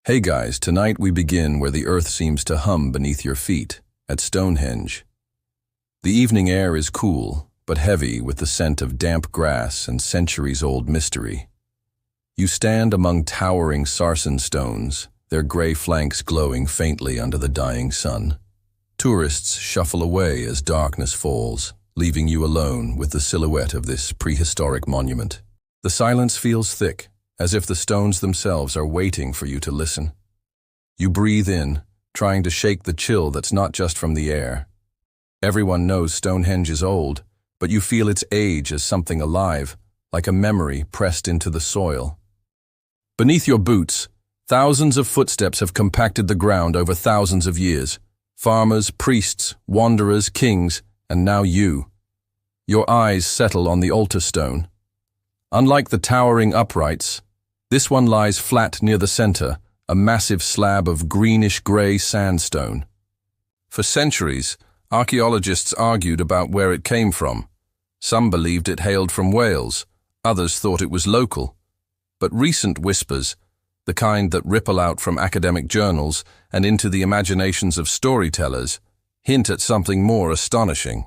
Hey guys, tonight we begin where the earth seems to hum beneath your feet, at Stonehenge. The evening air is cool, but heavy with the scent of damp grass and centuries-old mystery. You stand among towering sarsen stones, their gray flanks glowing faintly under the dying sun. Tourists shuffle away as darkness falls, leaving you alone with the silhouette of this prehistoric monument. The silence feels thick, as if the stones themselves are waiting for you to listen. You breathe in, trying to shake the chill that's not just from the air. Everyone knows Stonehenge is old, but you feel its age as something alive, like a memory pressed into the soil. Beneath your boots, thousands of footsteps have compacted the ground over thousands of years. Farmers, priests, wanderers, kings, and now you. Your eyes settle on the altar stone. Unlike the towering uprights, this one lies flat near the center, a massive slab of greenish-gray sandstone. For centuries, archaeologists argued about where it came from. Some believed it hailed from Wales, others thought it was local. But recent whispers, the kind that ripple out from academic journals and into the imaginations of storytellers, hint at something more astonishing.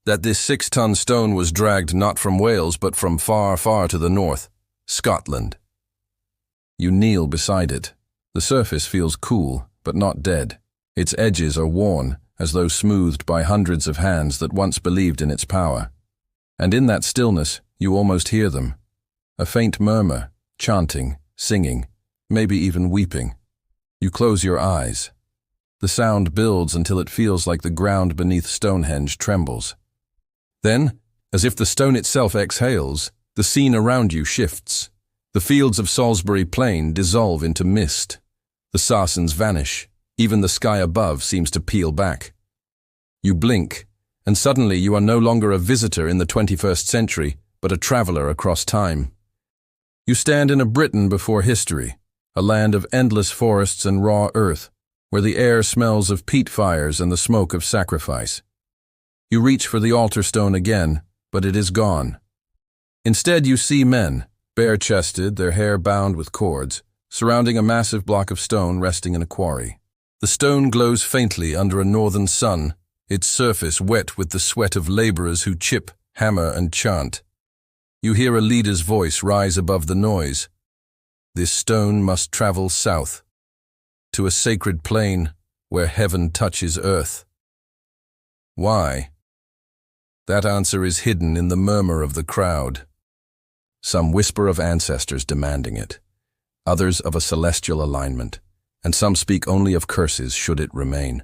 That this 6-ton stone was dragged not from Wales but from far, far to the north, Scotland. You kneel beside it. The surface feels cool, but not dead. Its edges are worn, as though smoothed by hundreds of hands that once believed in its power. And in that stillness, you almost hear them. A faint murmur, chanting, singing, maybe even weeping. You close your eyes. The sound builds until it feels like the ground beneath Stonehenge trembles. Then, as if the stone itself exhales, the scene around you shifts. The fields of Salisbury Plain dissolve into mist. The sarsens vanish. Even the sky above seems to peel back. You blink, and suddenly you are no longer a visitor in the 21st century, but a traveler across time. You stand in a Britain before history, a land of endless forests and raw earth, where the air smells of peat fires and the smoke of sacrifice. You reach for the altar stone again, but it is gone. Instead, you see men, bare-chested, their hair bound with cords, surrounding a massive block of stone resting in a quarry. The stone glows faintly under a northern sun, its surface wet with the sweat of laborers who chip, hammer, and chant. You hear a leader's voice rise above the noise. This stone must travel south, to a sacred plain where heaven touches earth. Why? That answer is hidden in the murmur of the crowd. Some whisper of ancestors demanding it, others of a celestial alignment, and some speak only of curses should it remain.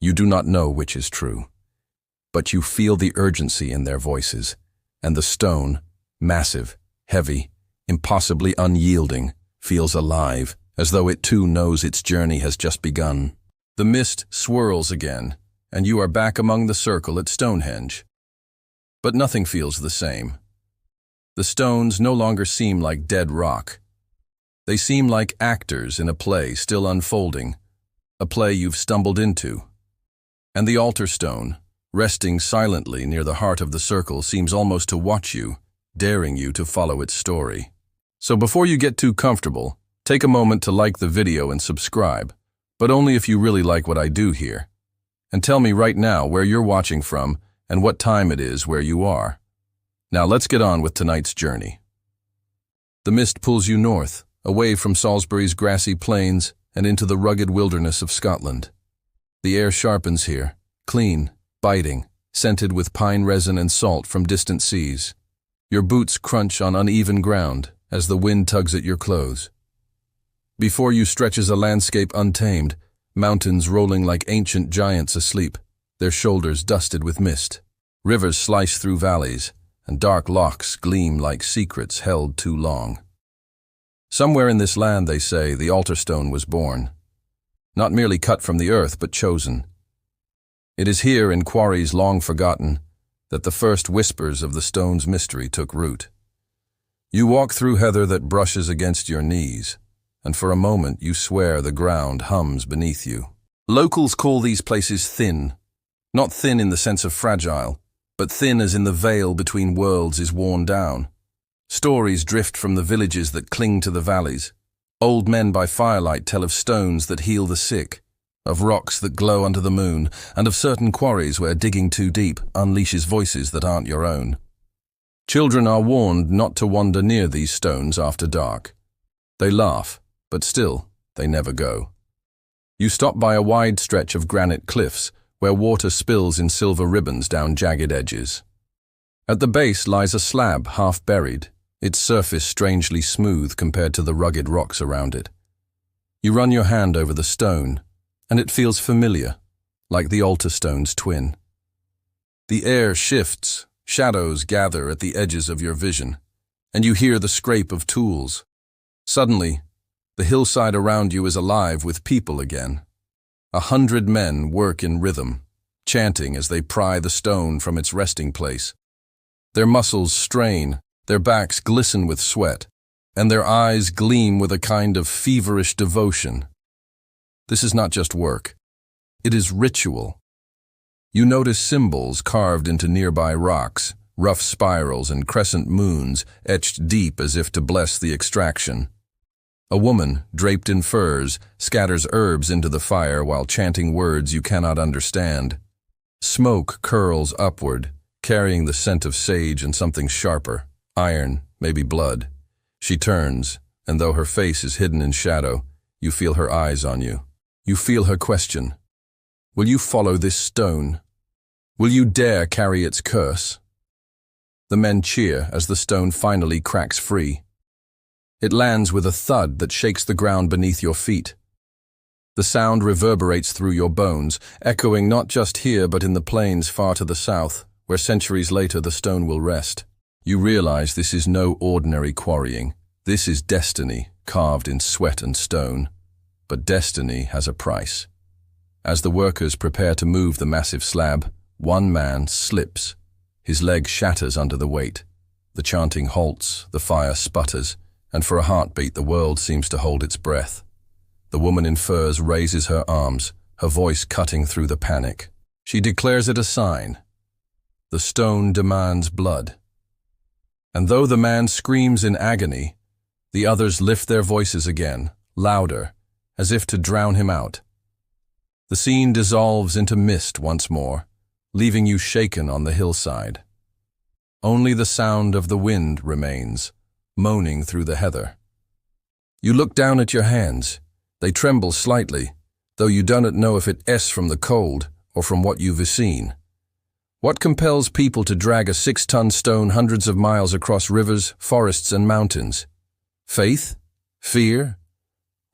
You do not know which is true, but you feel the urgency in their voices, and the stone, massive, heavy, impossibly unyielding, feels alive, as though it too knows its journey has just begun. The mist swirls again, and you are back among the circle at Stonehenge. But nothing feels the same. The stones no longer seem like dead rock. They seem like actors in a play still unfolding, a play you've stumbled into. And the altar stone, resting silently near the heart of the circle, seems almost to watch you, daring you to follow its story. So before you get too comfortable, take a moment to like the video and subscribe, but only if you really like what I do here. And tell me right now where you're watching from and what time it is where you are. Now let's get on with tonight's journey. The mist pulls you north, away from Salisbury's grassy plains and into the rugged wilderness of Scotland. The air sharpens here, clean, biting, scented with pine resin and salt from distant seas. Your boots crunch on uneven ground as the wind tugs at your clothes. Before you stretches a landscape untamed, mountains rolling like ancient giants asleep, their shoulders dusted with mist. Rivers slice through valleys, and dark lochs gleam like secrets held too long. Somewhere in this land, they say, the altar stone was born. Not merely cut from the earth, but chosen. It is here, in quarries long forgotten, that the first whispers of the stone's mystery took root. You walk through heather that brushes against your knees, and for a moment you swear the ground hums beneath you. Locals call these places thin. Not thin in the sense of fragile, but thin as in the veil between worlds is worn down. Stories drift from the villages that cling to the valleys, Old men by firelight tell of stones that heal the sick, of rocks that glow under the moon, and of certain quarries where digging too deep unleashes voices that aren't your own. Children are warned not to wander near these stones after dark. They laugh, but still, they never go. You stop by a wide stretch of granite cliffs where water spills in silver ribbons down jagged edges. At the base lies a slab half buried, its surface strangely smooth compared to the rugged rocks around it. You run your hand over the stone, and it feels familiar, like the altar stone's twin. The air shifts, shadows gather at the edges of your vision, and you hear the scrape of tools. Suddenly, the hillside around you is alive with people again. 100 men work in rhythm, chanting as they pry the stone from its resting place. Their muscles strain, their backs glisten with sweat, and their eyes gleam with a kind of feverish devotion. This is not just work. It is ritual. You notice symbols carved into nearby rocks, rough spirals and crescent moons etched deep as if to bless the extraction. A woman, draped in furs, scatters herbs into the fire while chanting words you cannot understand. Smoke curls upward, carrying the scent of sage and something sharper, iron, maybe blood. She turns, and though her face is hidden in shadow, you feel her eyes on you. You feel her question. Will you follow this stone? Will you dare carry its curse? The men cheer as the stone finally cracks free. It lands with a thud that shakes the ground beneath your feet. The sound reverberates through your bones, echoing not just here but in the plains far to the south, where centuries later the stone will rest. You realize this is no ordinary quarrying. This is destiny, carved in sweat and stone. But destiny has a price. As the workers prepare to move the massive slab, one man slips. His leg shatters under the weight. The chanting halts, the fire sputters, and for a heartbeat the world seems to hold its breath. The woman in furs raises her arms, her voice cutting through the panic. She declares it a sign. The stone demands blood. And though the man screams in agony, the others lift their voices again, louder, as if to drown him out. The scene dissolves into mist once more, leaving you shaken on the hillside. Only the sound of the wind remains, moaning through the heather. You look down at your hands. They tremble slightly, though you do not know if it's from the cold or from what you've seen. What compels people to drag a 6-ton stone hundreds of miles across rivers, forests, and mountains? Faith? Fear?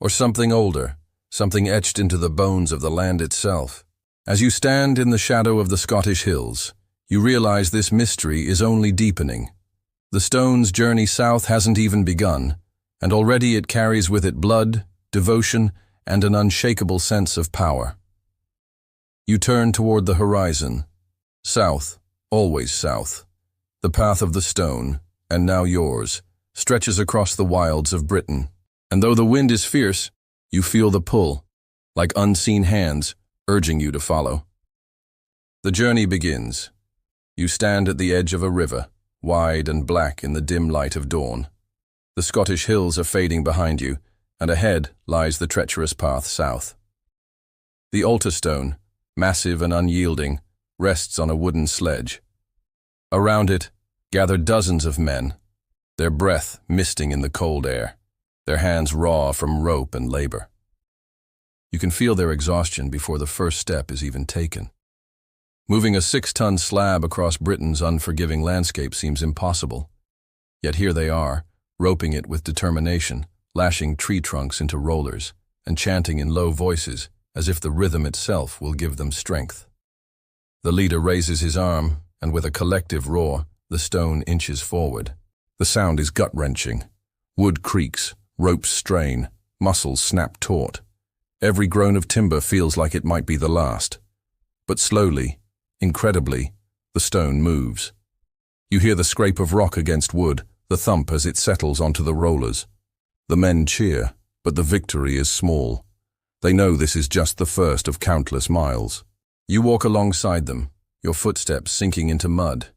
Or something older, something etched into the bones of the land itself? As you stand in the shadow of the Scottish hills, you realize this mystery is only deepening. The stone's journey south hasn't even begun, and already it carries with it blood, devotion, and an unshakable sense of power. You turn toward the horizon. South, always south. The path of the stone, and now yours, stretches across the wilds of Britain. And though the wind is fierce, you feel the pull, like unseen hands urging you to follow. The journey begins. You stand at the edge of a river, wide and black in the dim light of dawn. The Scottish hills are fading behind you, and ahead lies the treacherous path south. The altar stone, massive and unyielding, rests on a wooden sledge. Around it gather dozens of men, their breath misting in the cold air, their hands raw from rope and labor. You can feel their exhaustion before the first step is even taken. Moving a 6-ton slab across Britain's unforgiving landscape seems impossible. Yet here they are, roping it with determination, lashing tree trunks into rollers, and chanting in low voices as if the rhythm itself will give them strength. The leader raises his arm, and with a collective roar, the stone inches forward. The sound is gut-wrenching. Wood creaks, ropes strain, muscles snap taut. Every groan of timber feels like it might be the last. But slowly, incredibly, the stone moves. You hear the scrape of rock against wood, the thump as it settles onto the rollers. The men cheer, but the victory is small. They know this is just the first of countless miles. You walk alongside them, your footsteps sinking into mud.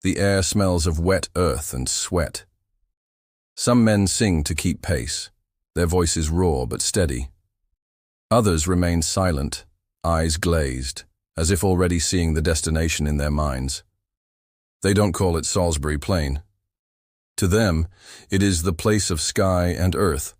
The air smells of wet earth and sweat. Some men sing to keep pace, their voices raw but steady. Others remain silent, eyes glazed, as if already seeing the destination in their minds. They don't call it Salisbury Plain. To them, it is the place of sky and earth,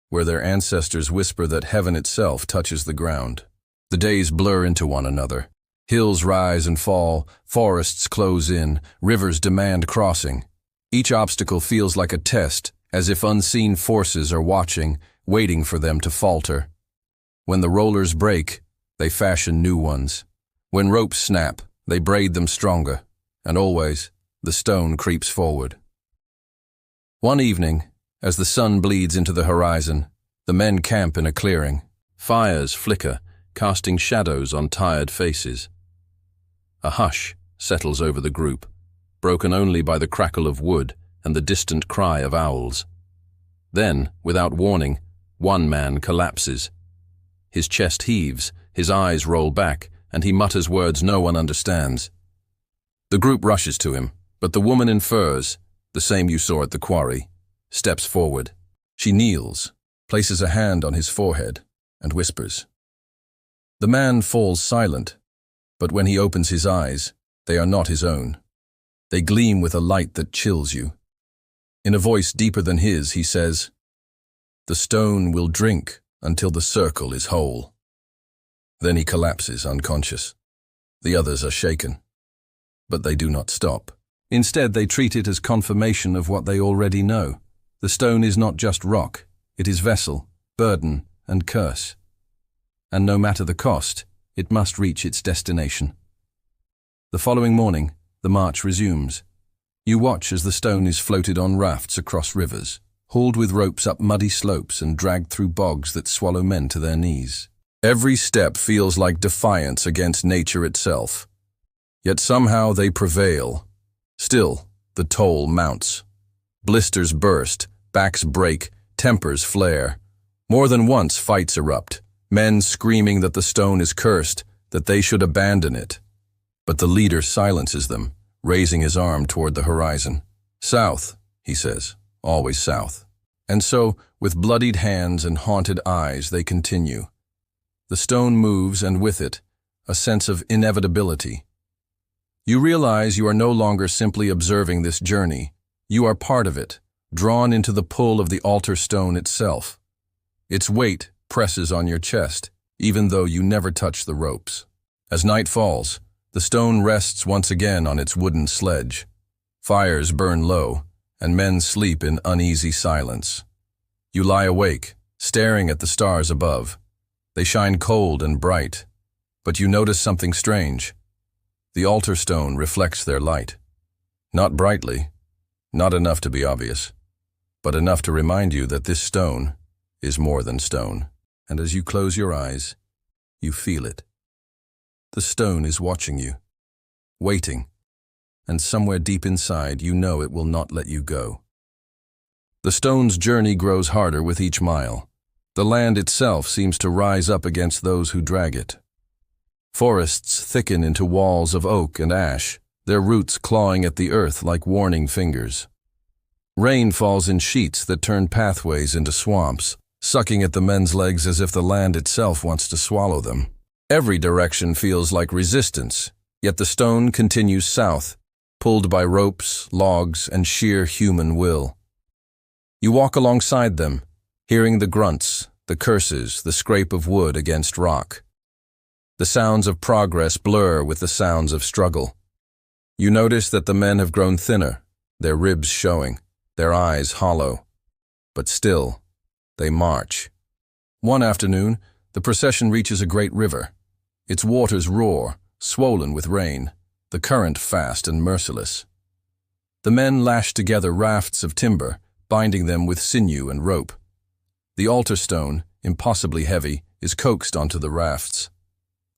where their ancestors whisper that heaven itself touches the ground. The days blur into one another. Hills rise and fall, forests close in, rivers demand crossing. Each obstacle feels like a test, as if unseen forces are watching, waiting for them to falter. When the rollers break, they fashion new ones. When ropes snap, they braid them stronger, and always, the stone creeps forward. One evening, as the sun bleeds into the horizon, the men camp in a clearing. Fires flicker, casting shadows on tired faces. A hush settles over the group, broken only by the crackle of wood and the distant cry of owls. Then, without warning, one man collapses. His chest heaves, his eyes roll back, and he mutters words no one understands. The group rushes to him, but the woman in furs, the same you saw at the quarry, steps forward. She kneels, places a hand on his forehead, and whispers. The man falls silent, but when he opens his eyes, they are not his own. They gleam with a light that chills you. In a voice deeper than his, he says, "The stone will drink until the circle is whole." Then he collapses unconscious. The others are shaken, but they do not stop. Instead, they treat it as confirmation of what they already know. The stone is not just rock, it is vessel, burden, and curse. And no matter the cost, it must reach its destination. The following morning, the march resumes. You watch as the stone is floated on rafts across rivers, hauled with ropes up muddy slopes and dragged through bogs that swallow men to their knees. Every step feels like defiance against nature itself. Yet somehow they prevail. Still, the toll mounts. Blisters burst, backs break, tempers flare. More than once fights erupt, men screaming that the stone is cursed, that they should abandon it. But the leader silences them, raising his arm toward the horizon. "South," he says, "always south." And so, with bloodied hands and haunted eyes, they continue. The stone moves, and with it, a sense of inevitability. You realize you are no longer simply observing this journey. You are part of it, drawn into the pull of the altar stone itself. Its weight presses on your chest, even though you never touch the ropes. As night falls, the stone rests once again on its wooden sledge. Fires burn low, and men sleep in uneasy silence. You lie awake, staring at the stars above. They shine cold and bright, but you notice something strange. The altar stone reflects their light. Not brightly, not enough to be obvious, but enough to remind you that this stone is more than stone. And as you close your eyes, you feel it. The stone is watching you, waiting, and somewhere deep inside you know it will not let you go. The stone's journey grows harder with each mile. The land itself seems to rise up against those who drag it. Forests thicken into walls of oak and ash, their roots clawing at the earth like warning fingers. Rain falls in sheets that turn pathways into swamps, sucking at the men's legs as if the land itself wants to swallow them. Every direction feels like resistance, yet the stone continues south, pulled by ropes, logs, and sheer human will. You walk alongside them, hearing the grunts, the curses, the scrape of wood against rock. The sounds of progress blur with the sounds of struggle. You notice that the men have grown thinner, their ribs showing, their eyes hollow. But still, they march. One afternoon, the procession reaches a great river. Its waters roar, swollen with rain, the current fast and merciless. The men lash together rafts of timber, binding them with sinew and rope. The altar stone, impossibly heavy, is coaxed onto the rafts.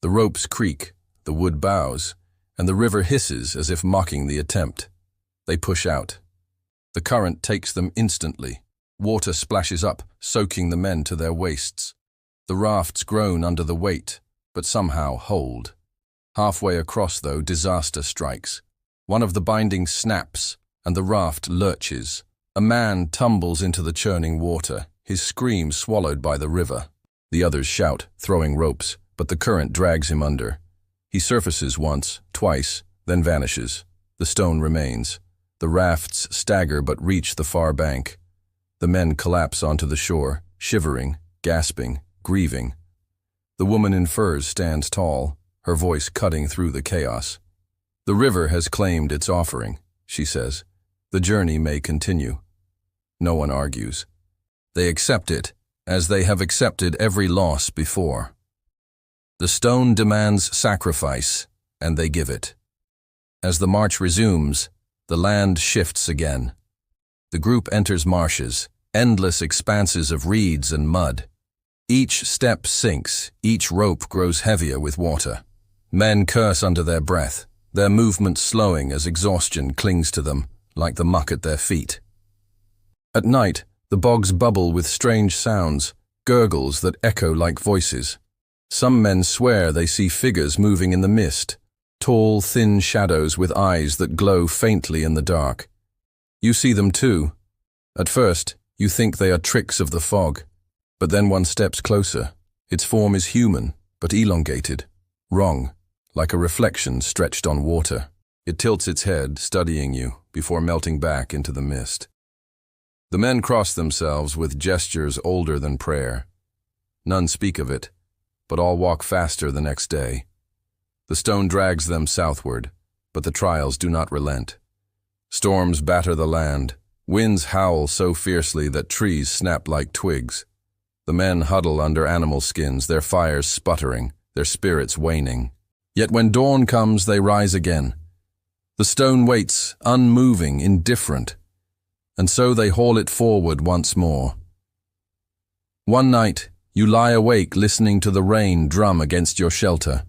The ropes creak, the wood bows, and the river hisses as if mocking the attempt. They push out. The current takes them instantly. Water splashes up, soaking the men to their waists. The rafts groan under the weight, but somehow hold. Halfway across, though, disaster strikes. One of the bindings snaps, and the raft lurches. A man tumbles into the churning water, his scream swallowed by the river. The others shout, throwing ropes, but the current drags him under. He surfaces once, twice, then vanishes. The stone remains. The rafts stagger but reach the far bank. The men collapse onto the shore, shivering, gasping, grieving. The woman in furs stands tall, her voice cutting through the chaos. The river has claimed its offering, she says. The journey may continue. No one argues. They accept it, as they have accepted every loss before. The stone demands sacrifice, and they give it. As the march resumes, the land shifts again. The group enters marshes, endless expanses of reeds and mud. Each step sinks, each rope grows heavier with water. Men curse under their breath, their movement slowing as exhaustion clings to them, like the muck at their feet. At night, the bogs bubble with strange sounds, gurgles that echo like voices. Some men swear they see figures moving in the mist, tall, thin shadows with eyes that glow faintly in the dark. You see them too. At first, you think they are tricks of the fog, but then one steps closer. Its form is human, but elongated, wrong, like a reflection stretched on water. It tilts its head, studying you, before melting back into the mist. The men cross themselves with gestures older than prayer. None speak of it, but all walk faster the next day. The stone drags them southward, but the trials do not relent. Storms batter the land. Winds howl so fiercely that trees snap like twigs. The men huddle under animal skins, their fires sputtering, their spirits waning. Yet when dawn comes, they rise again. The stone waits, unmoving, indifferent, and so they haul it forward once more. One night, you lie awake listening to the rain drum against your shelter.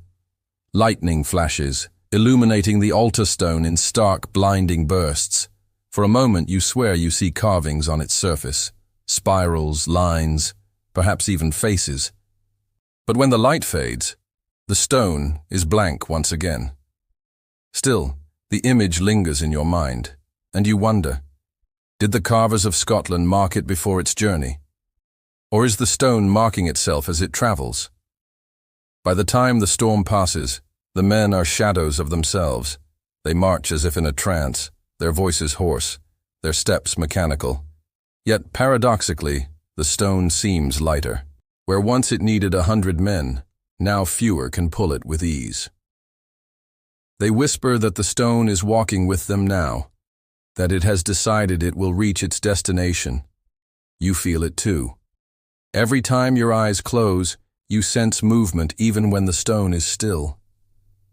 Lightning flashes, illuminating the altar stone in stark, blinding bursts. For a moment you swear you see carvings on its surface, spirals, lines, perhaps even faces. But when the light fades, the stone is blank once again. Still, the image lingers in your mind, and you wonder, did the carvers of Scotland mark it before its journey? Or is the stone marking itself as it travels? By the time the storm passes, the men are shadows of themselves. They march as if in a trance, their voices hoarse, their steps mechanical. Yet, paradoxically, the stone seems lighter. Where once it needed 100 men, now fewer can pull it with ease. They whisper that the stone is walking with them now, that it has decided it will reach its destination. You feel it too. Every time your eyes close, you sense movement even when the stone is still.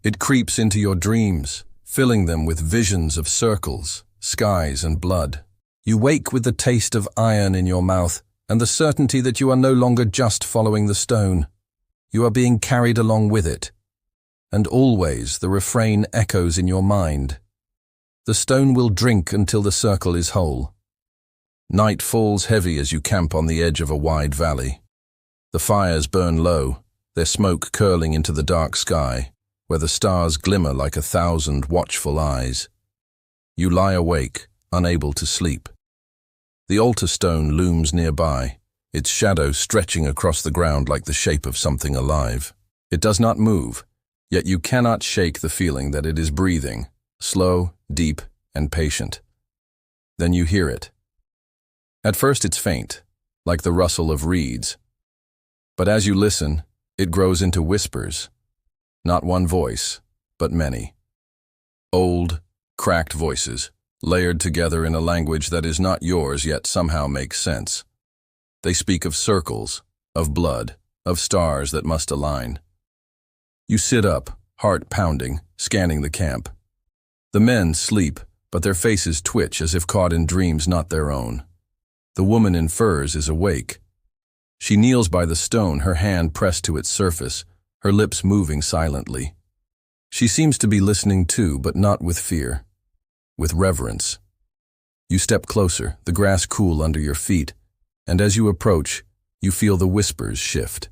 It creeps into your dreams, filling them with visions of circles, skies, and blood. You wake with the taste of iron in your mouth and the certainty that you are no longer just following the stone. You are being carried along with it. And always the refrain echoes in your mind. The stone will drink until the circle is whole. Night falls heavy as you camp on the edge of a wide valley. The fires burn low, their smoke curling into the dark sky, where the stars glimmer like 1,000 watchful eyes. You lie awake, unable to sleep. The altar stone looms nearby, its shadow stretching across the ground like the shape of something alive. It does not move, yet you cannot shake the feeling that it is breathing, slow, deep, and patient. Then you hear it. At first it's faint, like the rustle of reeds. But as you listen, it grows into whispers. Not one voice, but many. Old, cracked voices, layered together in a language that is not yours yet somehow makes sense. They speak of circles, of blood, of stars that must align. You sit up, heart pounding, scanning the camp. The men sleep, but their faces twitch as if caught in dreams not their own. The woman in furs is awake. She kneels by the stone, her hand pressed to its surface, her lips moving silently. She seems to be listening too, but not with fear, with reverence. You step closer, the grass cool under your feet, and as you approach, you feel the whispers shift.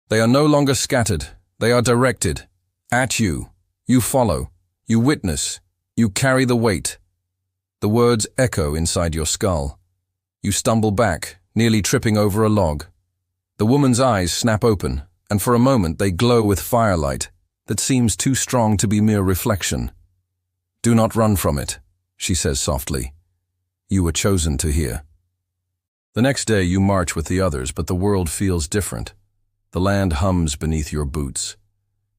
They are no longer scattered, they are directed. At you. You follow. You witness. You carry the weight. The words echo inside your skull. You stumble back, nearly tripping over a log. The woman's eyes snap open, and for a moment they glow with firelight that seems too strong to be mere reflection. "Do not run from it," she says softly. "You were chosen to hear." The next day you march with the others, but the world feels different. The land hums beneath your boots.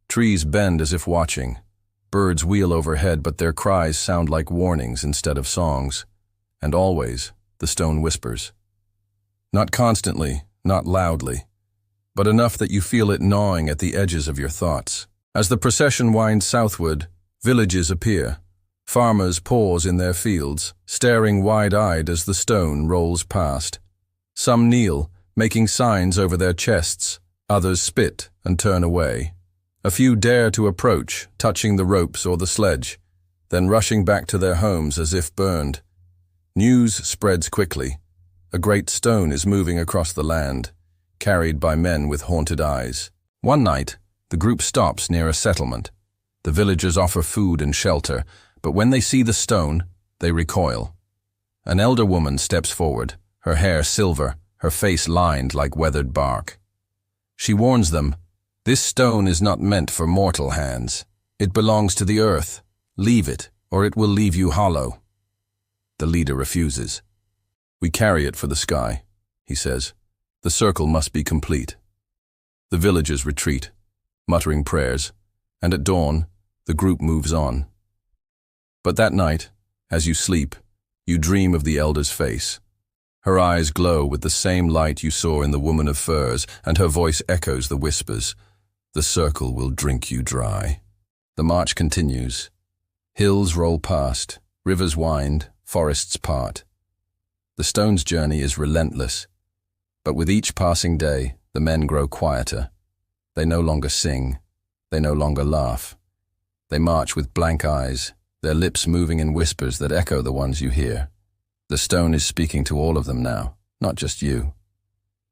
Trees bend as if watching. Birds wheel overhead, but their cries sound like warnings instead of songs. And always, the stone whispers. Not constantly, not loudly, but enough that you feel it gnawing at the edges of your thoughts. As the procession winds southward, villages appear. Farmers pause in their fields, staring wide-eyed as the stone rolls past. Some kneel, making signs over their chests. Others spit and turn away. A few dare to approach, touching the ropes or the sledge, then rushing back to their homes as if burned. News spreads quickly. A great stone is moving across the land, carried by men with haunted eyes. One night, the group stops near a settlement. The villagers offer food and shelter, but when they see the stone, they recoil. An elder woman steps forward, her hair silver, her face lined like weathered bark. She warns them, "This stone is not meant for mortal hands. It belongs to the earth. Leave it, or it will leave you hollow." The leader refuses. "We carry it for the sky," he says. "The circle must be complete." The villagers retreat, muttering prayers, and at dawn, the group moves on. But that night, as you sleep, you dream of the elder's face. Her eyes glow with the same light you saw in the woman of furs, and her voice echoes the whispers. "The circle will drink you dry." The march continues. Hills roll past, rivers wind, forests part. The stone's journey is relentless, but with each passing day, the men grow quieter. They no longer sing, they no longer laugh. They march with blank eyes, their lips moving in whispers that echo the ones you hear. The stone is speaking to all of them now, not just you.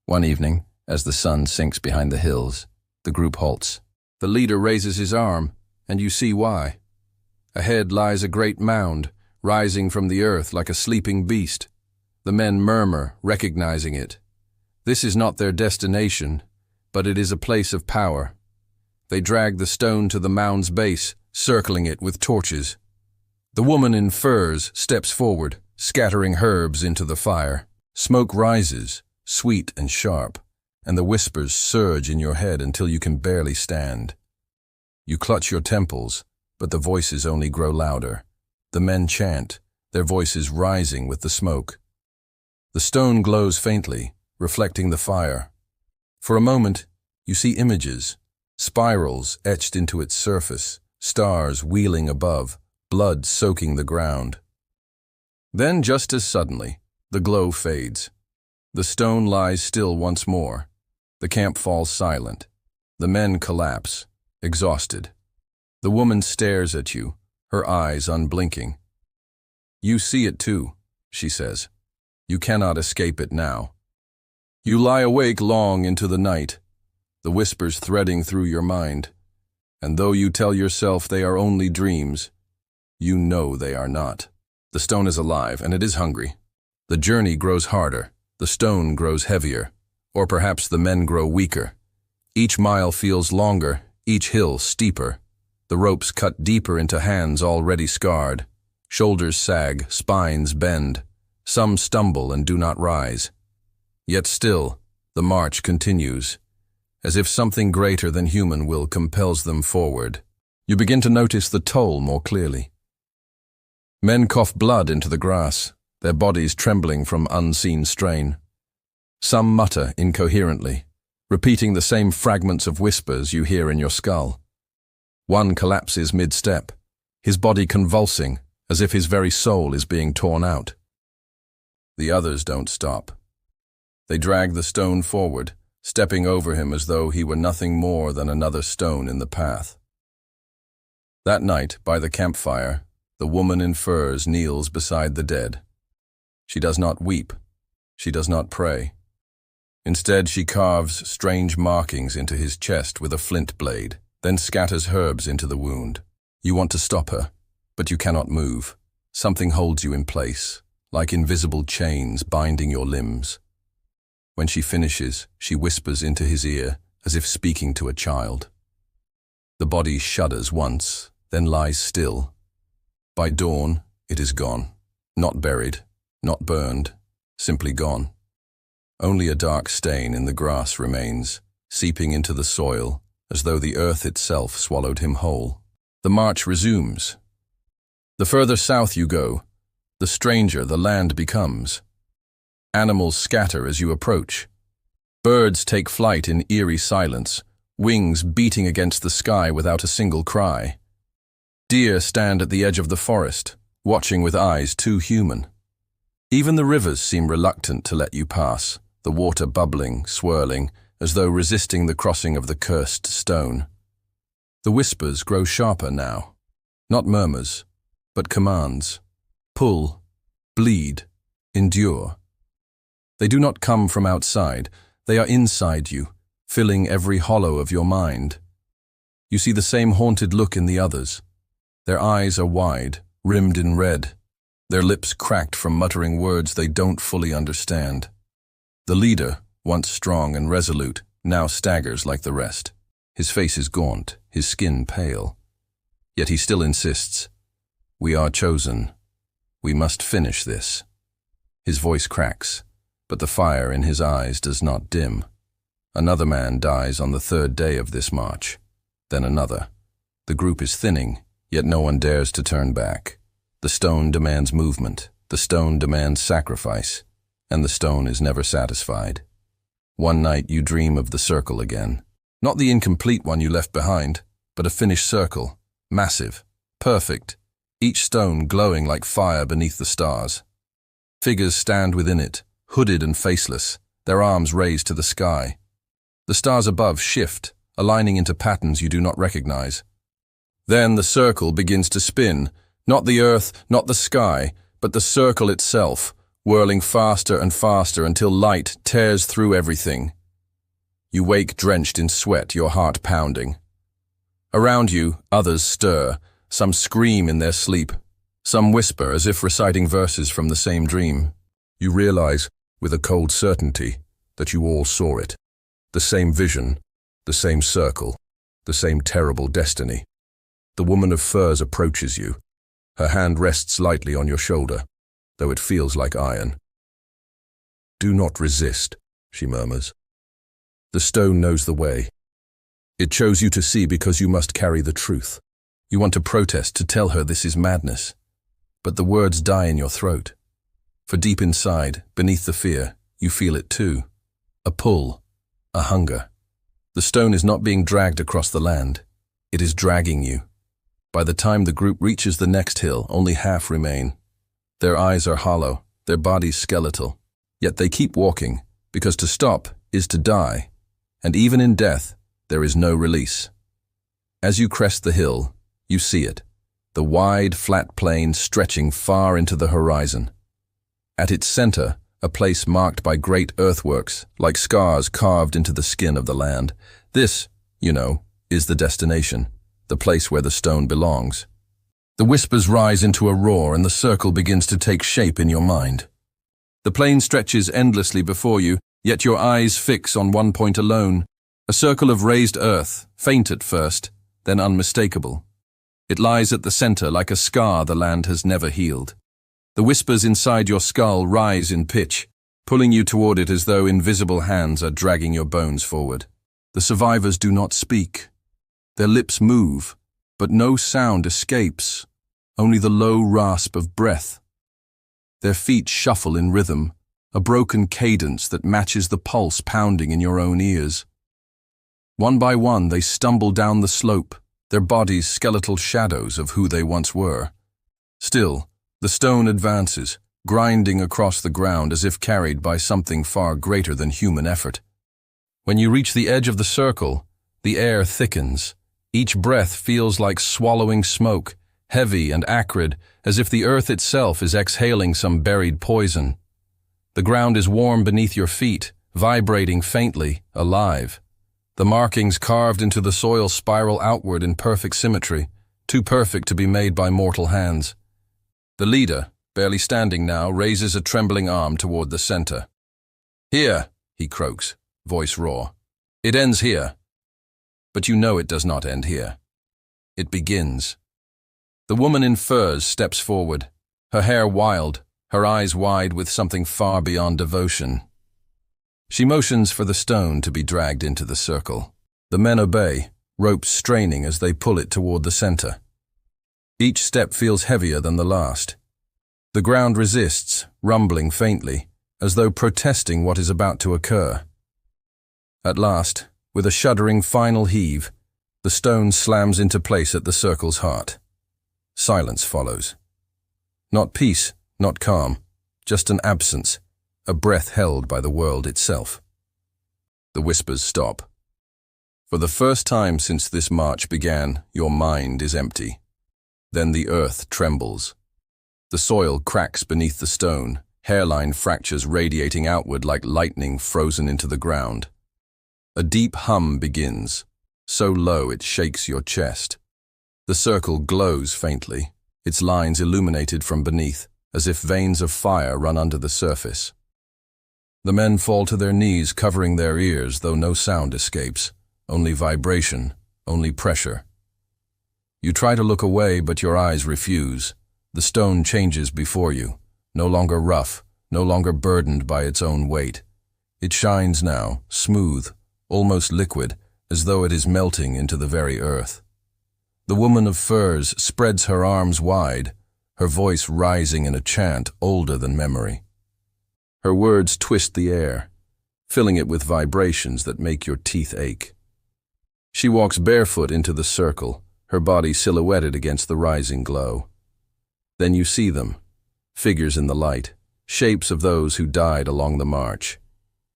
One evening, as the sun sinks behind the hills, the group halts. The leader raises his arm, and you see why. Ahead lies a great mound, rising from the earth like a sleeping beast. The men murmur, recognizing it. This is not their destination, but it is a place of power. They drag the stone to the mound's base, circling it with torches. The woman in furs steps forward, scattering herbs into the fire. Smoke rises, sweet and sharp, and the whispers surge in your head until you can barely stand. You clutch your temples, but the voices only grow louder. The men chant, their voices rising with the smoke. The stone glows faintly, reflecting the fire. For a moment, you see images, spirals etched into its surface, stars wheeling above, blood soaking the ground. Then, just as suddenly, the glow fades. The stone lies still once more. The camp falls silent. The men collapse, exhausted. The woman stares at you, her eyes unblinking. "You see it too," she says. "You cannot escape it now." You lie awake long into the night, the whispers threading through your mind. And though you tell yourself they are only dreams, you know they are not. The stone is alive, and it is hungry. The journey grows harder, the stone grows heavier, or perhaps the men grow weaker. Each mile feels longer, each hill steeper. The ropes cut deeper into hands already scarred. Shoulders sag, spines bend. Some stumble and do not rise. Yet still, the march continues, as if something greater than human will compels them forward. You begin to notice the toll more clearly. Men cough blood into the grass, their bodies trembling from unseen strain. Some mutter incoherently, repeating the same fragments of whispers you hear in your skull. One collapses mid-step, his body convulsing, as if his very soul is being torn out. The others don't stop. They drag the stone forward, stepping over him as though he were nothing more than another stone in the path. That night, by the campfire, the woman in furs kneels beside the dead. She does not weep. She does not pray. Instead, she carves strange markings into his chest with a flint blade, then scatters herbs into the wound. You want to stop her, but you cannot move. Something holds you in place, like invisible chains binding your limbs. When she finishes, she whispers into his ear, as if speaking to a child. The body shudders once, then lies still. By dawn, it is gone. Not buried, not burned, simply gone. Only a dark stain in the grass remains, seeping into the soil, as though the earth itself swallowed him whole. The march resumes. The further south you go, the stranger the land becomes. Animals scatter as you approach. Birds take flight in eerie silence, wings beating against the sky without a single cry. Deer stand at the edge of the forest, watching with eyes too human. Even the rivers seem reluctant to let you pass, the water bubbling, swirling, as though resisting the crossing of the cursed stone. The whispers grow sharper now, not murmurs, but commands. Pull, bleed, endure. They do not come from outside, they are inside you, filling every hollow of your mind. You see the same haunted look in the others. Their eyes are wide, rimmed in red, their lips cracked from muttering words they don't fully understand. The leader, once strong and resolute, now staggers like the rest. His face is gaunt, his skin pale. Yet he still insists, "We are chosen. We must finish this." His voice cracks, but the fire in his eyes does not dim. Another man dies on the third day of this march, then another. The group is thinning, yet no one dares to turn back. The stone demands movement, the stone demands sacrifice, and the stone is never satisfied. One night you dream of the circle again. Not the incomplete one you left behind, but a finished circle, massive, perfect, each stone glowing like fire beneath the stars. Figures stand within it, hooded and faceless, their arms raised to the sky. The stars above shift, aligning into patterns you do not recognize. Then the circle begins to spin, not the earth, not the sky, but the circle itself, whirling faster and faster until light tears through everything. You wake drenched in sweat, your heart pounding. Around you, others stir, some scream in their sleep, some whisper as if reciting verses from the same dream. You realize, with a cold certainty, that you all saw it. The same vision, the same circle, the same terrible destiny. The woman of furs approaches you. Her hand rests lightly on your shoulder, though it feels like iron. "Do not resist," she murmurs. The stone knows the way. It chose you to see because you must carry the truth. You want to protest, to tell her this is madness. But the words die in your throat. For deep inside, beneath the fear, you feel it too. A pull, a hunger. The stone is not being dragged across the land. It is dragging you. By the time the group reaches the next hill, only half remain. Their eyes are hollow, their bodies skeletal. Yet they keep walking, because to stop is to die. And even in death, there is no release. As you crest the hill, you see it. The wide, flat plain stretching far into the horizon. At its center, a place marked by great earthworks, like scars carved into the skin of the land. This, you know, is the destination, the place where the stone belongs. The whispers rise into a roar and the circle begins to take shape in your mind. The plain stretches endlessly before you, yet your eyes fix on one point alone, a circle of raised earth, faint at first, then unmistakable. It lies at the center like a scar the land has never healed. The whispers inside your skull rise in pitch, pulling you toward it as though invisible hands are dragging your bones forward. The survivors do not speak. Their lips move, but no sound escapes, only the low rasp of breath. Their feet shuffle in rhythm, a broken cadence that matches the pulse pounding in your own ears. One by one they stumble down the slope, their bodies skeletal shadows of who they once were. Still, the stone advances, grinding across the ground as if carried by something far greater than human effort. When you reach the edge of the circle, the air thickens. Each breath feels like swallowing smoke, heavy and acrid, as if the earth itself is exhaling some buried poison. The ground is warm beneath your feet, vibrating faintly, alive. The markings carved into the soil spiral outward in perfect symmetry, too perfect to be made by mortal hands. The leader, barely standing now, raises a trembling arm toward the center. "Here," he croaks, voice raw. It ends here. But you know it does not end here. It begins. The woman in furs steps forward, her hair wild, her eyes wide with something far beyond devotion. She motions for the stone to be dragged into the circle. The men obey, ropes straining as they pull it toward the center. Each step feels heavier than the last. The ground resists, rumbling faintly, as though protesting what is about to occur. At last, with a shuddering final heave, the stone slams into place at the circle's heart. Silence follows. Not peace, not calm, just an absence, a breath held by the world itself. The whispers stop. For the first time since this march began, your mind is empty. Then the earth trembles. The soil cracks beneath the stone, hairline fractures radiating outward like lightning frozen into the ground. A deep hum begins, so low it shakes your chest. The circle glows faintly, its lines illuminated from beneath, as if veins of fire run under the surface. The men fall to their knees, covering their ears, though no sound escapes, only vibration, only pressure. You try to look away, but your eyes refuse. The stone changes before you, no longer rough, no longer burdened by its own weight. It shines now, smooth, almost liquid, as though it is melting into the very earth. The woman of furs spreads her arms wide, her voice rising in a chant older than memory. Her words twist the air, filling it with vibrations that make your teeth ache. She walks barefoot into the circle, her body silhouetted against the rising glow. Then you see them, figures in the light, shapes of those who died along the march.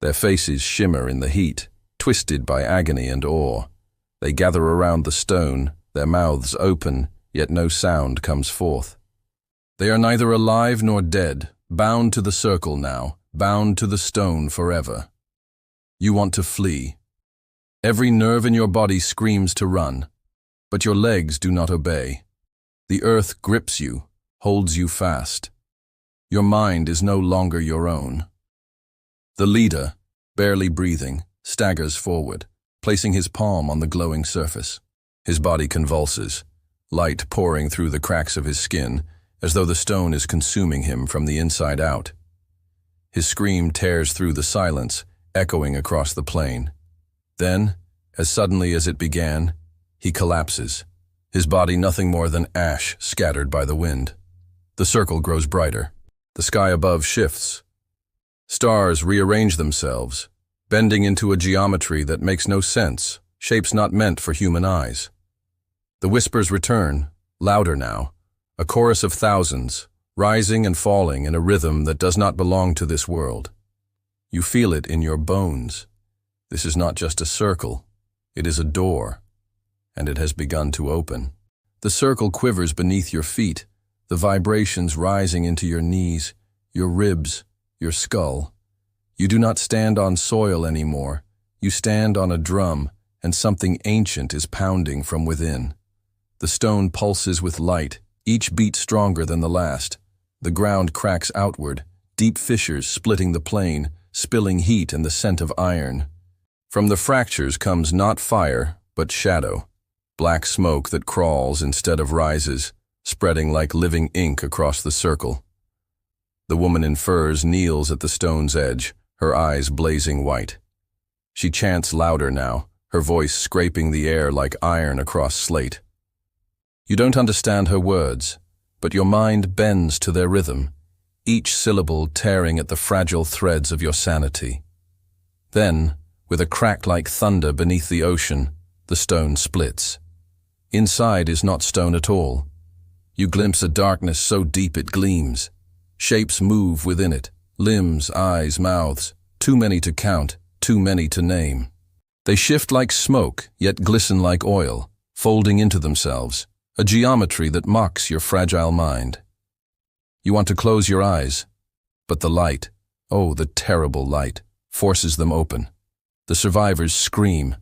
Their faces shimmer in the heat, twisted by agony and awe. They gather around the stone, their mouths open, yet no sound comes forth. They are neither alive nor dead, bound to the circle now, bound to the stone forever. You want to flee. Every nerve in your body screams to run, but your legs do not obey. The earth grips you, holds you fast. Your mind is no longer your own. The leader, barely breathing, staggers forward, placing his palm on the glowing surface. His body convulses, light pouring through the cracks of his skin, as though the stone is consuming him from the inside out. His scream tears through the silence, echoing across the plain. Then, as suddenly as it began, he collapses, his body nothing more than ash scattered by the wind. The circle grows brighter. The sky above shifts. Stars rearrange themselves, bending into a geometry that makes no sense, shapes not meant for human eyes. The whispers return, louder now, a chorus of thousands, rising and falling in a rhythm that does not belong to this world. You feel it in your bones. This is not just a circle, it is a door, and it has begun to open. The circle quivers beneath your feet, the vibrations rising into your knees, your ribs, your skull. You do not stand on soil anymore. You stand on a drum, and something ancient is pounding from within. The stone pulses with light, each beat stronger than the last. The ground cracks outward, deep fissures splitting the plain, spilling heat and the scent of iron. From the fractures comes not fire, but shadow, black smoke that crawls instead of rises, spreading like living ink across the circle. The woman in furs kneels at the stone's edge, her eyes blazing white. She chants louder now, her voice scraping the air like iron across slate. You don't understand her words, but your mind bends to their rhythm, each syllable tearing at the fragile threads of your sanity. Then, with a crack like thunder beneath the ocean, the stone splits. Inside is not stone at all. You glimpse a darkness so deep it gleams. Shapes move within it, limbs, eyes, mouths, too many to count, too many to name. They shift like smoke, yet glisten like oil, folding into themselves, a geometry that mocks your fragile mind. You want to close your eyes, but the light, oh, the terrible light, forces them open. The survivors scream,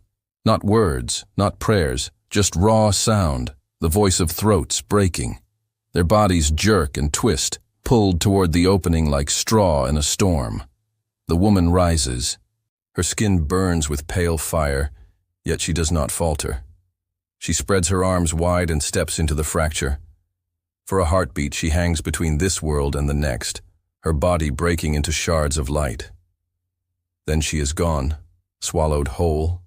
not words, not prayers, just raw sound, the voice of throats breaking. Their bodies jerk and twist, pulled toward the opening like straw in a storm. The woman rises, Her skin burns with pale fire, yet she does not falter. She spreads her arms wide and steps into the fracture. For a heartbeat, she hangs between this world and the next, her body breaking into shards of light. Then she is gone, swallowed whole.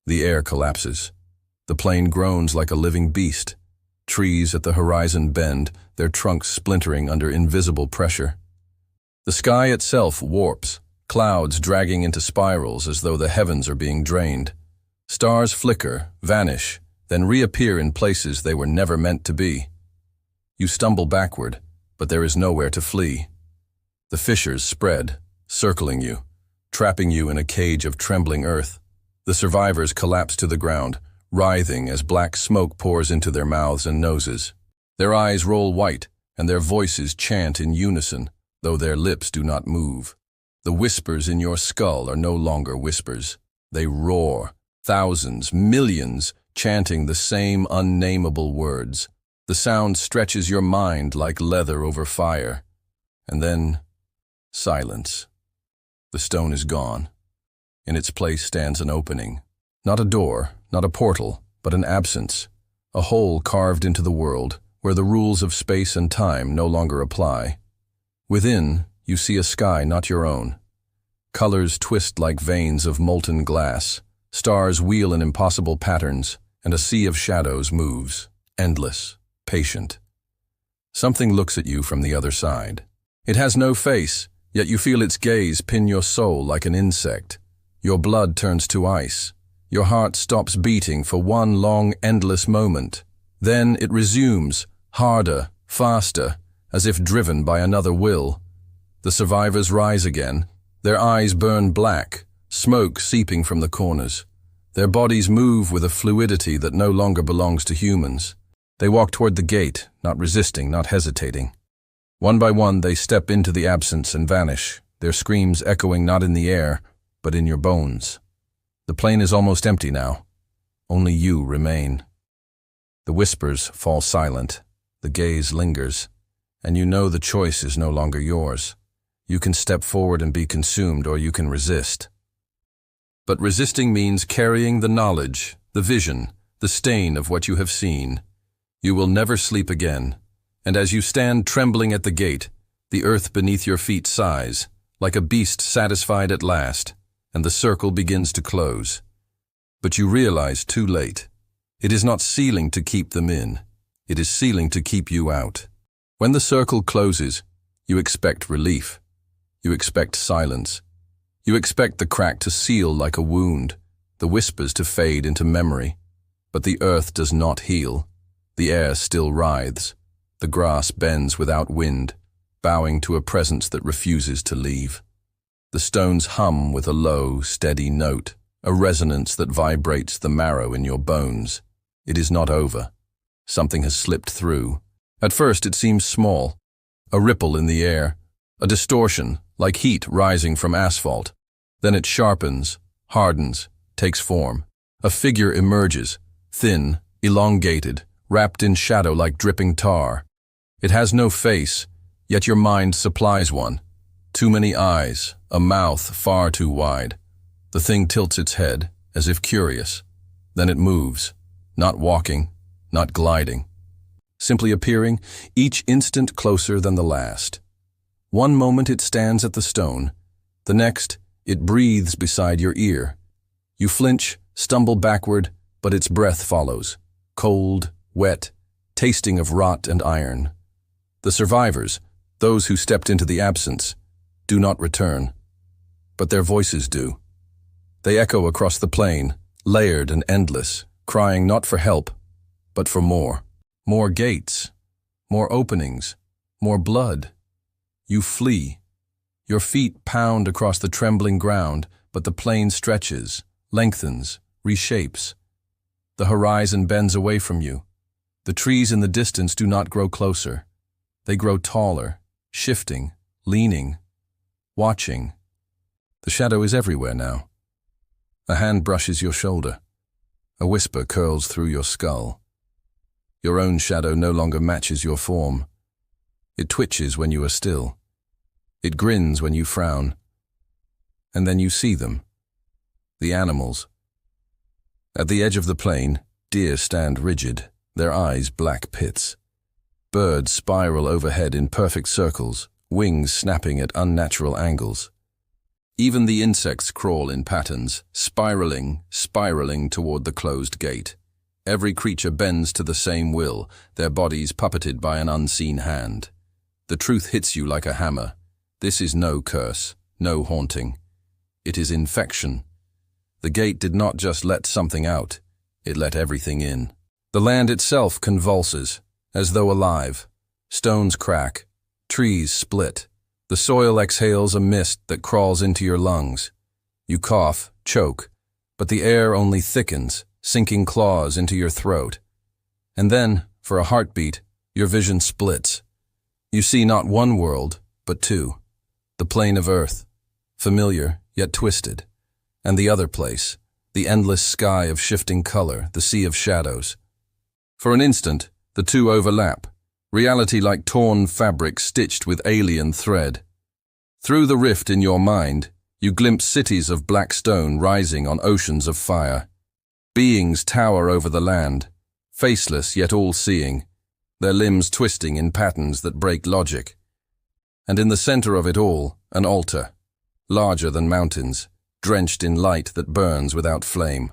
The air collapses. The plane groans like a living beast. Trees at the horizon bend, their trunks splintering under invisible pressure. The sky itself warps, clouds dragging into spirals as though the heavens are being drained. Stars flicker, vanish, then reappear in places they were never meant to be. You stumble backward, but there is nowhere to flee. The fissures spread, circling you, trapping you in a cage of trembling earth. The survivors collapse to the ground, writhing as black smoke pours into their mouths and noses. Their eyes roll white, and their voices chant in unison, though their lips do not move. The whispers in your skull are no longer whispers. They roar, thousands, millions, chanting the same unnameable words. The sound stretches your mind like leather over fire. And then, silence. The stone is gone. In its place stands an opening. Not a door, not a portal, but an absence. A hole carved into the world, where the rules of space and time no longer apply. Within, you see a sky not your own. Colors twist like veins of molten glass. Stars wheel in impossible patterns, and a sea of shadows moves, endless, patient. Something looks at you from the other side. It has no face, yet you feel its gaze pin your soul like an insect. Your blood turns to ice. Your heart stops beating for one long, endless moment. Then it resumes, harder, faster, as if driven by another will. The survivors rise again. Their eyes burn black, smoke seeping from the corners. Their bodies move with a fluidity that no longer belongs to humans. They walk toward the gate, not resisting, not hesitating. One by one, they step into the absence and vanish, their screams echoing not in the air, but in your bones. The plane is almost empty now. Only you remain. The whispers fall silent. The gaze lingers. And you know the choice is no longer yours. You can step forward and be consumed, or you can resist. But resisting means carrying the knowledge, the vision, the stain of what you have seen. You will never sleep again. And as you stand trembling at the gate, the earth beneath your feet sighs, like a beast satisfied at last, and the circle begins to close. But you realize too late. It is not sealing to keep them in. It is sealing to keep you out. When the circle closes, you expect relief. You expect silence. You expect the crack to seal like a wound, the whispers to fade into memory. But the earth does not heal. The air still writhes. The grass bends without wind, bowing to a presence that refuses to leave. The stones hum with a low, steady note, a resonance that vibrates the marrow in your bones. It is not over. Something has slipped through. At first it seems small, a ripple in the air, a distortion, like heat rising from asphalt. Then it sharpens, hardens, takes form. A figure emerges, thin, elongated, wrapped in shadow like dripping tar. It has no face, yet your mind supplies one. Too many eyes, a mouth far too wide. The thing tilts its head, as if curious. Then it moves, not walking, not gliding. Simply appearing, each instant closer than the last. One moment it stands at the stone. The next, it breathes beside your ear. You flinch, stumble backward, but its breath follows. Cold, wet, tasting of rot and iron. The survivors, those who stepped into the absence, do not return. But their voices do. They echo across the plain, layered and endless, crying not for help, but for more. More gates, more openings, more blood. You flee. Your feet pound across the trembling ground, but the plain stretches, lengthens, reshapes. The horizon bends away from you. The trees in the distance do not grow closer. They grow taller, shifting, leaning, watching. The shadow is everywhere now. A hand brushes your shoulder. A whisper curls through your skull. Your own shadow no longer matches your form. It twitches when you are still. It grins when you frown. And then you see them, The animals. At the edge of the plain, deer stand rigid, their eyes black pits. Birds spiral overhead in perfect circles, wings snapping at unnatural angles. Even the insects crawl in patterns, spiraling toward the closed gate. Every creature bends to the same will, their bodies puppeted by an unseen hand. The truth hits you like a hammer. This is no curse, no haunting. It is infection. The gate did not just let something out, it let everything in. The land itself convulses, as though alive. Stones crack, trees split. The soil exhales a mist that crawls into your lungs. You cough, choke, but the air only thickens, sinking claws into your throat. And then, for a heartbeat, your vision splits. You see not one world, but two. The plane of Earth, familiar yet twisted, and the other place, the endless sky of shifting color, the sea of shadows. For an instant, the two overlap, reality like torn fabric stitched with alien thread. Through the rift in your mind, you glimpse cities of black stone rising on oceans of fire. Beings tower over the land, faceless yet all-seeing, their limbs twisting in patterns that break logic. And in the center of it all, an altar, larger than mountains, drenched in light that burns without flame.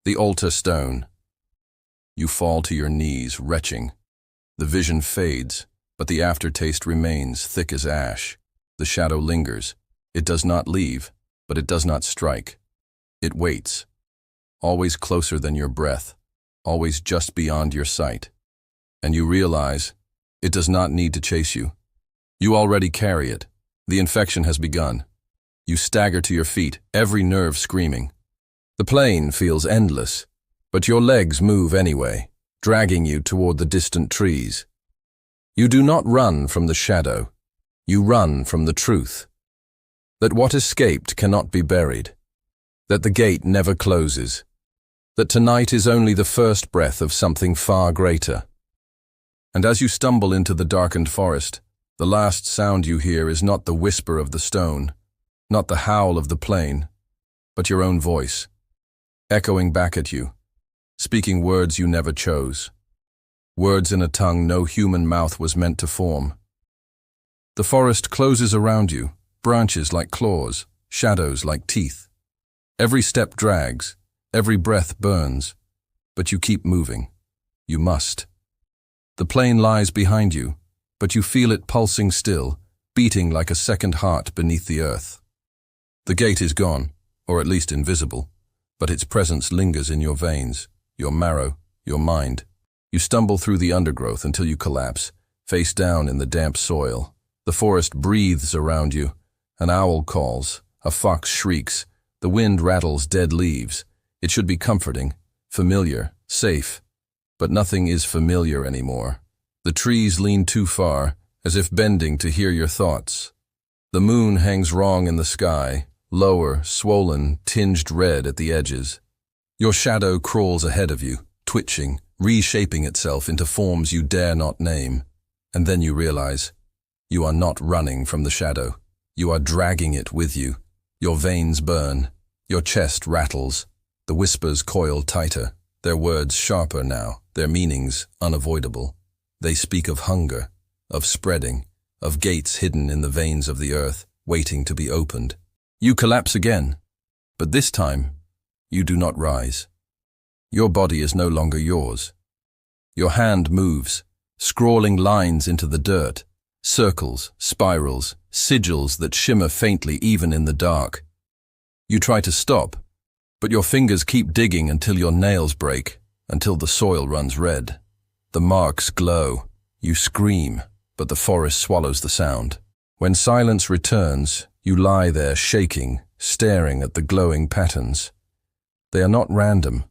The altar stone. You fall to your knees, retching. The vision fades, but the aftertaste remains, thick as ash. The shadow lingers. It does not leave, but it does not strike. It waits, always closer than your breath, always just beyond your sight. And you realize, it does not need to chase you. You already carry it. The infection has begun. You stagger to your feet, every nerve screaming. The plain feels endless, but your legs move anyway, dragging you toward the distant trees. You do not run from the shadow. You run from the truth. That what escaped cannot be buried. That the gate never closes. That tonight is only the first breath of something far greater. And as you stumble into the darkened forest, the last sound you hear is not the whisper of the stone, not the howl of the plain, but your own voice, echoing back at you, speaking words you never chose, words in a tongue no human mouth was meant to form. The forest closes around you, branches like claws, shadows like teeth. Every step drags, every breath burns, but you keep moving. You must. The plain lies behind you, but you feel it pulsing still, beating like a second heart beneath the earth. The gate is gone, or at least invisible, but its presence lingers in your veins, your marrow, your mind. You stumble through the undergrowth until you collapse, face down in the damp soil. The forest breathes around you. An owl calls, a fox shrieks, the wind rattles dead leaves. It should be comforting, familiar, safe, but nothing is familiar anymore. The trees lean too far, as if bending to hear your thoughts. The moon hangs wrong in the sky, lower, swollen, tinged red at the edges. Your shadow crawls ahead of you, twitching, reshaping itself into forms you dare not name. And then you realize, you are not running from the shadow. You are dragging it with you. Your veins burn. Your chest rattles. The whispers coil tighter, their words sharper now, their meanings unavoidable. They speak of hunger, of spreading, of gates hidden in the veins of the earth, waiting to be opened. You collapse again, but this time, you do not rise. Your body is no longer yours. Your hand moves, scrawling lines into the dirt, circles, spirals, sigils that shimmer faintly even in the dark. You try to stop, but your fingers keep digging until your nails break, until the soil runs red. The marks glow. You scream, but the forest swallows the sound. When silence returns, you lie there shaking, staring at the glowing patterns. They are not random.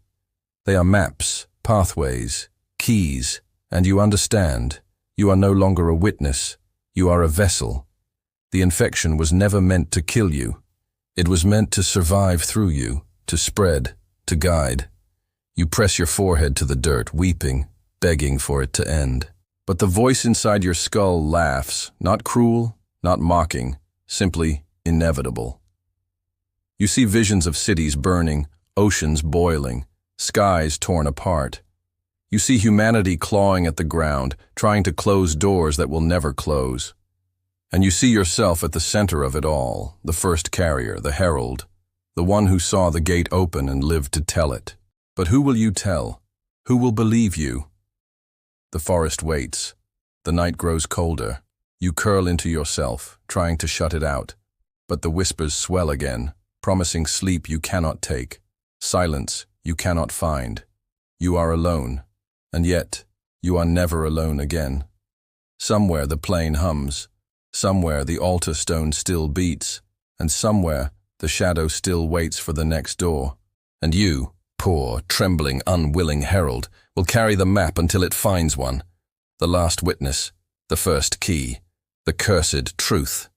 They are maps, pathways, keys, and you understand. You are no longer a witness. You are a vessel. The infection was never meant to kill you. It was meant to survive through you, to spread, to guide. You press your forehead to the dirt, weeping, begging for it to end. But the voice inside your skull laughs, not cruel, not mocking, simply inevitable. You see visions of cities burning, oceans boiling, skies torn apart. You see humanity clawing at the ground, trying to close doors that will never close. And you see yourself at the center of it all, the first carrier, the herald, the one who saw the gate open and lived to tell it. But who will you tell? Who will believe you? The forest waits. The night grows colder. You curl into yourself, trying to shut it out. But the whispers swell again, promising sleep you cannot take, silence you cannot find. You are alone, and yet you are never alone again. Somewhere the plane hums, somewhere the altar stone still beats, and somewhere the shadow still waits for the next door. And you, poor, trembling, unwilling herald, will carry the map until it finds one, the last witness, the first key, the cursed truth.